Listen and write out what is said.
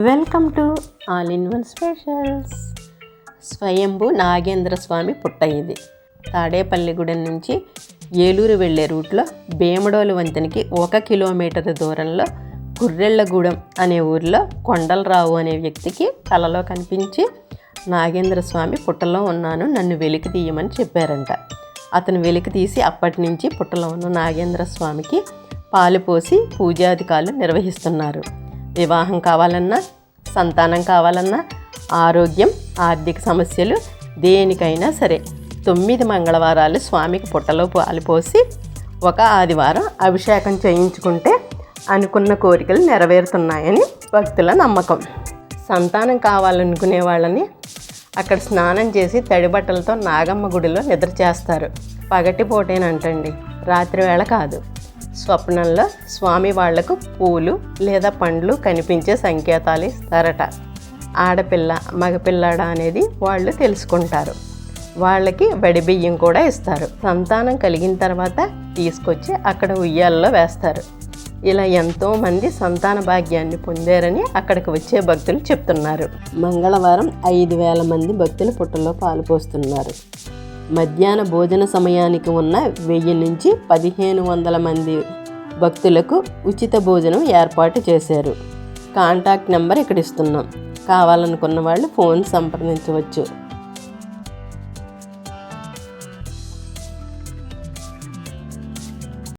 Welcome to all in one specials. స్వయంభూ నాగేంద్ర స్వామి పుట్ట ఇది. తాడేపల్లిగూడెం నుంచి ఏలూరు వెళ్ళే రూట్లో భీమడోలు వంతెనకి 1 కిలోమీటర్ దూరంలో గుర్రెళ్ళగూడెం అనే ఊరిలో కొండలరావు అనే వ్యక్తికి కలలో కనిపించి నాగేంద్ర స్వామి పుట్టలో ఉన్నాను, నన్ను వెలికి తీయమని చెప్పారంట. అతను వెలికి తీసి అప్పటి నుంచి పుట్టలో ఉన్న నాగేంద్ర స్వామికి పాలు పోసి పూజాధికారులు నిర్వహిస్తున్నారు. వివాహం కావాలన్నా, సంతానం కావాలన్నా, ఆరోగ్యం, ఆర్థిక సమస్యలు దేనికైనా సరే 9 మంగళవారాలు స్వామికి పుట్టలో పాలు పోసి 1 ఆదివారం అభిషేకం చేయించుకుంటే అనుకున్న కోరికలు నెరవేరుతున్నాయని భక్తుల నమ్మకం. సంతానం కావాలనుకునే వాళ్ళని అక్కడ స్నానం చేసి తడి బట్టలతో నాగమ్మ గుడిలో నిద్ర చేస్తారు. పగటిపూటేనంటండి, రాత్రివేళ కాదు. స్వప్నంలో స్వామి వాళ్లకు పూలు లేదా పండ్లు కనిపించే సంకేతాలు ఇస్తారట. ఆడపిల్ల మగపిల్లాడ అనేది వాళ్ళు తెలుసుకుంటారు. వాళ్ళకి వడి బియ్యం కూడా ఇస్తారు. సంతానం కలిగిన తర్వాత తీసుకొచ్చి అక్కడ ఉయ్యాలలో వేస్తారు. ఇలా ఎంతోమంది సంతాన భాగ్యాన్ని పొందారని అక్కడికి వచ్చే భక్తులు చెప్తున్నారు. మంగళవారం 5,000 మంది భక్తులు పుట్టలో పాలు పోస్తున్నారు. మధ్యాహ్న భోజన సమయానికి ఉన్న 1000 నుంచి 1,500 మంది భక్తులకు ఉచిత భోజనం ఏర్పాటు చేశారు. కాంటాక్ట్ నెంబర్ ఇక్కడ ఇస్తున్నాం. కావాలనుకున్న వాళ్ళు ఫోన్ సంప్రదించవచ్చు.